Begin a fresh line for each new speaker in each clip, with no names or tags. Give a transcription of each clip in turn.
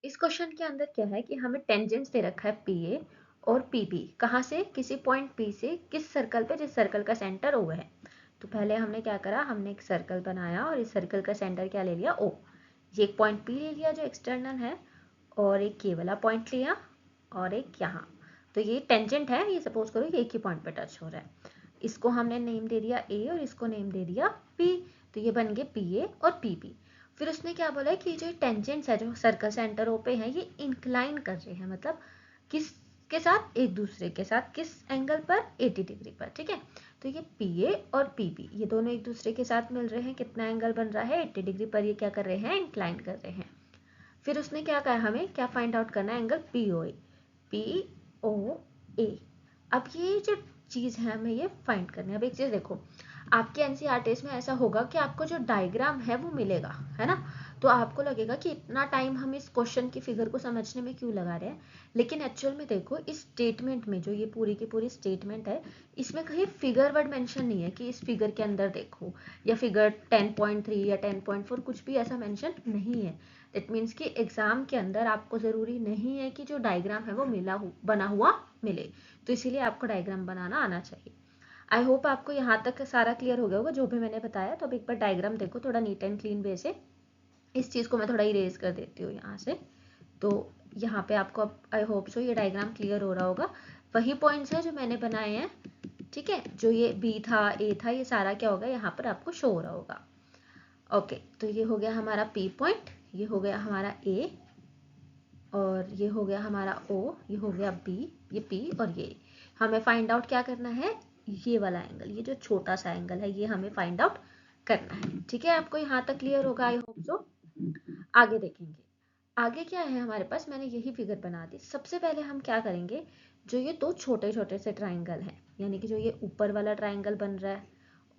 इस क्वेश्चन के अंदर क्या है कि हमें टेंजेंट्स दे रखा है पी ए और पी बी, कहाँ से, किसी पॉइंट पी से किस सर्कल पे, जिस सर्कल का सेंटर ओ है। तो पहले हमने क्या करा, हमने एक सर्कल बनाया और इस सर्कल का सेंटर क्या ले लिया, ओ। ये एक पॉइंट पी ले लिया जो एक्सटर्नल है, और एक ये वाला पॉइंट लिया, और एक यहाँ। तो ये टेंजेंट है, ये सपोज करो ये एक ही पॉइंट पे टच हो रहा है। इसको हमने नेम दे दिया ए और इसको नेम दे दिया पी। तो ये बन गए पी ए और पी बी। फिर उसने क्या बोला है कि जो टेंजेंट्स है जो सर्कल सेंटर ओ पे हैं ये इंक्लाइन कर रहे हैं, मतलब किस के साथ, एक दूसरे के साथ, किस एंगल पर, 80 डिग्री पर। ठीक है, तो ये पी ए और पी बी ये दोनों एक दूसरे के साथ मिल रहे हैं, कितना एंगल बन रहा है, 80 डिग्री पर। ये क्या कर रहे हैं, इंक्लाइन कर रहे हैं। फिर उसने क्या कहा, हमें क्या फाइंड आउट करना है, एंगल पी ओ ए। पी ओ ए। अब ये जो चीज़ है हमें ये फाइंड करनी है। अब एक चीज़ देखो, आपके एनसीईआरटी में ऐसा होगा कि आपको जो डायग्राम है वो मिलेगा, है ना। तो आपको लगेगा कि इतना टाइम हम इस क्वेश्चन की फिगर को समझने में क्यों लगा रहे हैं, लेकिन एक्चुअल में देखो इस स्टेटमेंट में, जो ये पूरी की पूरी स्टेटमेंट है, इसमें कहीं फिगर वर्ड मेंशन नहीं है कि इस फिगर के अंदर देखो, या फिगर 10.3 या 10.4, कुछ भी ऐसा मेंशन नहीं है। इट मीन्स कि एग्जाम के अंदर आपको ज़रूरी नहीं है कि जो डायग्राम है वो बना हुआ मिले, तो इसीलिए आपको डायग्राम बनाना आना चाहिए। आई होप आपको यहाँ तक सारा क्लियर हो गया होगा जो भी मैंने बताया। तो अब एक बार डायग्राम देखो थोड़ा नीट एंड क्लीन वे से। इस चीज़ को मैं थोड़ा इरेज कर देती हूँ यहाँ से। तो यहाँ पे आपको अब आई होप सो ये डायग्राम क्लियर हो रहा होगा। वही पॉइंट्स हैं जो मैंने बनाए हैं, ठीक है। जो ये बी था, ए था, ये सारा क्या होगा यहाँ पर आपको शो हो रहा होगा। ओके, तो ये हो गया हमारा पी पॉइंट, ये हो गया हमारा ए, और ये हो गया हमारा ओ, ये हो गया बी, ये पी, और ये हमें फाइंड आउट क्या करना है, ये वाला एंगल, ये जो छोटा सा एंगल है ये हमें फाइंड आउट करना है। ठीक है, आपको यहाँ तक क्लियर होगा आई होप सो। आगे देखेंगे, आगे क्या है हमारे पास, मैंने यही फिगर बना दी। सबसे पहले हम क्या करेंगे, जो ये दो छोटे छोटे से ट्राइंगल हैं, यानी कि जो ये ऊपर वाला ट्राइंगल बन रहा है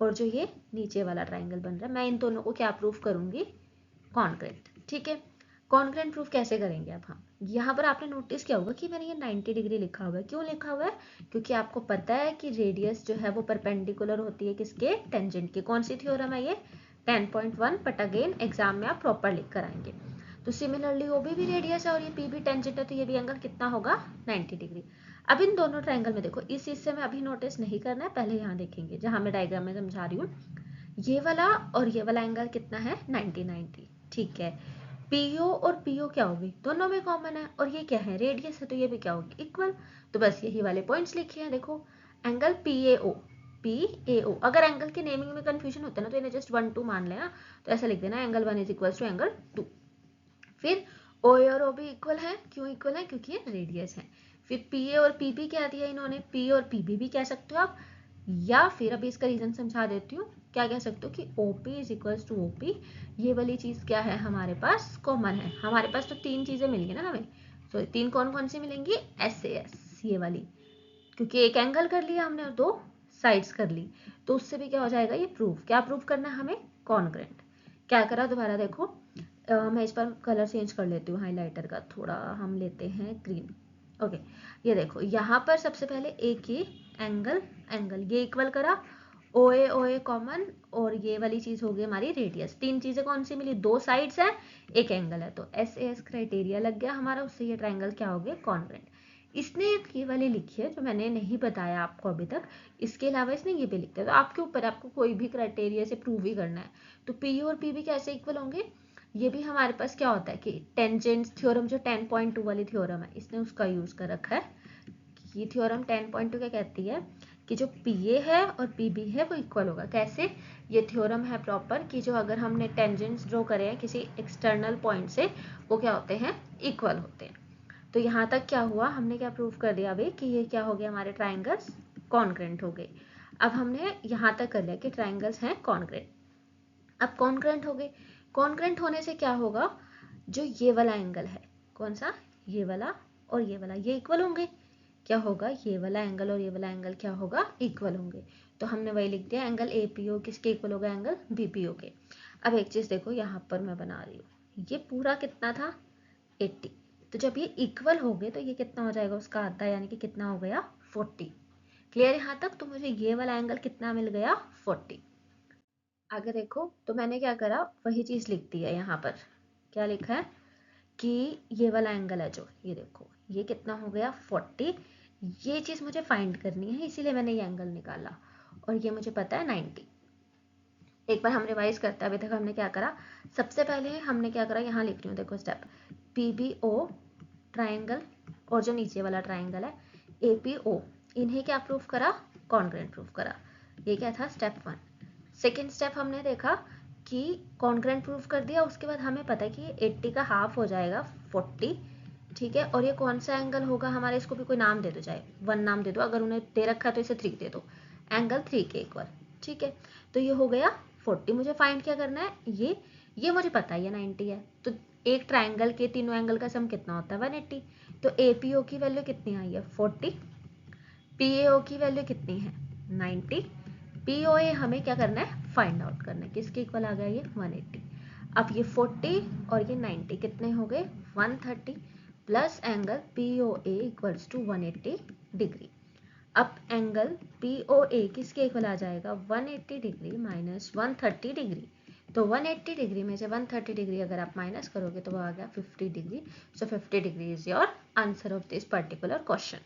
और जो ये नीचे वाला ट्राइंगल बन रहा है, मैं इन दोनों को क्या प्रूफ करूंगी, कॉन्ग्रुएंट। ठीक है, कॉन्ग्रुएंट प्रूफ कैसे करेंगे अब हम। यहाँ पर आपने नोटिस किया होगा कि मैंने ये 90 डिग्री लिखा हुआ है। क्यों लिखा हुआ है, क्योंकि आपको पता है कि रेडियस जो है वो परपेंडिकुलर होती है किसके, टेंजेंट की। कौन सी थ्योरम है ये, 10.1, बट अगेन एग्जाम में आप प्रॉपर लिख कर आएंगे। तो सिमिलरली ओ भी रेडियस है और ये पी भी टेंजेंट है, तो ये भी एंगल कितना होगा, 90 डिग्री। अब इन दोनों ट्राइंगल में देखो, इस हिस्से में अभी नोटिस नहीं करना है, पहले यहाँ देखेंगे जहाँ मैं डायग्राम में समझा रही हूँ। ये वाला और ये वाला एंगल कितना है, 90-90। ठीक है, पीओ और पीओ क्या होगी, दोनों में कॉमन है, और ये क्या है, रेडियस है, तो ये भी क्या होगी, इक्वल। तो बस यही वाले पॉइंट्स लिखे हैं। देखो, एंगल पी ए ओ। अगर एंगल के नेमिंग में कंफ्यूजन होता है ना, तो इन्हें जस्ट 1 2 मान लेना। तो ऐसा लिख देना, angle 1 is equal to angle 2। फिर ओ और ओ भी इक्वल है, क्यों इक्वल है, क्योंकि ये रेडियस है। फिर पी ए और पी बी क्या दिया इन्होंने, पी और पी बी भी कह सकते हो आप, या फिर अभी इसका रीजन समझा देती हूँ। क्या कह सकते हो कि O P is equals to O P. ये वाली चीज क्या है हमारे पास, कॉमन है। हमारे पास तो तीन चीजें मिलेंगी ना हमें। तो तीन कौन कौन सी मिलेंगी, एस ए एस, ये वाली, क्योंकि एक एंगल कर लिया हमने और दो साइड्स कर ली, तो उससे भी क्या हो जाएगा, ये प्रूफ, क्या प्रूफ करना है हमें, कॉन्ग्रुएंट। क्या करा, दोबारा देखो, मैं इस पर कलर चेंज कर लेती हूँ हाइलाइटर का, थोड़ा हम लेते हैं ग्रीन। ओके, ये देखो यहाँ पर सबसे पहले एक ही एंगल ये इक्वल करा, ओ ए कॉमन, और ये वाली चीज हो गई हमारी रेडियस। तीन चीजें कौन सी मिली, दो साइड्स है, एक एंगल है, तो एस ए एस क्राइटेरिया लग गया हमारा, उससे ये ट्राइंगल क्या हो गया, कॉन्ग्रुएंट। इसने एक ये वाली लिखी है जो मैंने नहीं बताया आपको अभी तक, इसके अलावा इसने ये भी लिखा है। तो आपके ऊपर, आपको कोई भी क्राइटेरिया से प्रूव ही करना है। तो पी और पी भी कैसे इक्वल होंगे, ये भी हमारे पास क्या होता है कि टेंजेंट्स थ्योरम, जो 10.2 वाली थ्योरम है, इसने उसका यूज कर रखा है। ये थ्योरम 10.2 क्या कहती है कि जो पी ए है और पी बी है वो इक्वल होगा। कैसे, ये थ्योरम है प्रॉपर कि जो अगर हमने टेंजेंट्स ड्रॉ करे हैं किसी एक्सटर्नल पॉइंट से, वो क्या होते हैं, इक्वल होते हैं। तो यहाँ तक क्या हुआ, हमने क्या प्रूव कर दिया अभी कि ये क्या हो गया, हमारे ट्राइंगल्स कॉन्ग्रुएंट हो गए। अब हमने यहाँ तक कर लिया कि ट्राइंगल्स हैं कॉन्ग्रुएंट। अब कॉन्ग्रुएंट हो गए, कॉन्ग्रुएंट होने से क्या होगा, जो ये वाला एंगल है, कौन सा, ये वाला और ये वाला, ये इक्वल होंगे। क्या होगा, ये वाला एंगल और ये वाला एंगल क्या होगा, इक्वल होंगे। तो हमने वही लिख दिया, एंगल ए पी ओ किसके इक्वल होगा, एंगल बी पी ओ के। अब एक चीज देखो, यहाँ पर मैं बना रही हूँ, ये पूरा कितना था, 80। तो जब ये इक्वल हो गए तो ये कितना हो जाएगा, उसका आधा, यानी कि कितना हो गया, 40। क्लियर यहाँ तक, तो मुझे ये वाला एंगल कितना मिल गया, 40। आगे देखो, तो मैंने क्या करा, वही चीज लिख दी है यहाँ पर। क्या लिखा है कि ये वाला एंगल है जो, ये देखो ये कितना हो गया 40, ये चीज़ मुझे फाइंड करनी है, इसीलिए मैंने ये एंगल निकाला, और ये मुझे पता है 90। एक बार हम रिवाइज करते हैं, अभी तक हमने क्या करा, सबसे पहले हमने क्या करा, यहाँ लिख रही हूँ देखो स्टेप, PBO ट्राइंगल और जो नीचे वाला ट्राइंगल है APO, इन्हें क्या प्रूफ करा, कॉन्ग्रुएंट प्रूफ करा। ये क्या था स्टेप 1। सेकेंड स्टेप हमने देखा कि कॉन्ग्रुएंट प्रूफ कर दिया, उसके बाद हमें पता है कि 80 का हाफ हो जाएगा 40, ठीक है, और ये कौन सा एंगल होगा हमारे, इसको भी कोई नाम दे दो, चाहे 1 नाम दे दो, अगर उन्हें दे रखा है तो इसे 3 दे दो, एंगल 3 के इक्वल, ठीक है। तो ये हो गया 40, मुझे फाइंड क्या करना है, ये मुझे पता है ये 90 है, तो एक ट्राइंगल के तीनों एंगल का सम कितना होता है 180, तो APO की वैल्यू कितनी आई है 40, PAO की वैल्यू कितनी है 90, POA हमें क्या करना है फाइंड आउट करना है, किसके इक्वल आ गया ये 180। अब ये 40 और ये 90 कितने हो गए 130, plus angle POA equals to 180 degree. अब एंगल POA किसके इक्वल आ जाएगा 180 डिग्री माइनस 130 डिग्री, तो 180 डिग्री में से 130 डिग्री अगर आप माइनस करोगे तो वो आ गया 50 degree. So 50 degree is your answer of this particular question.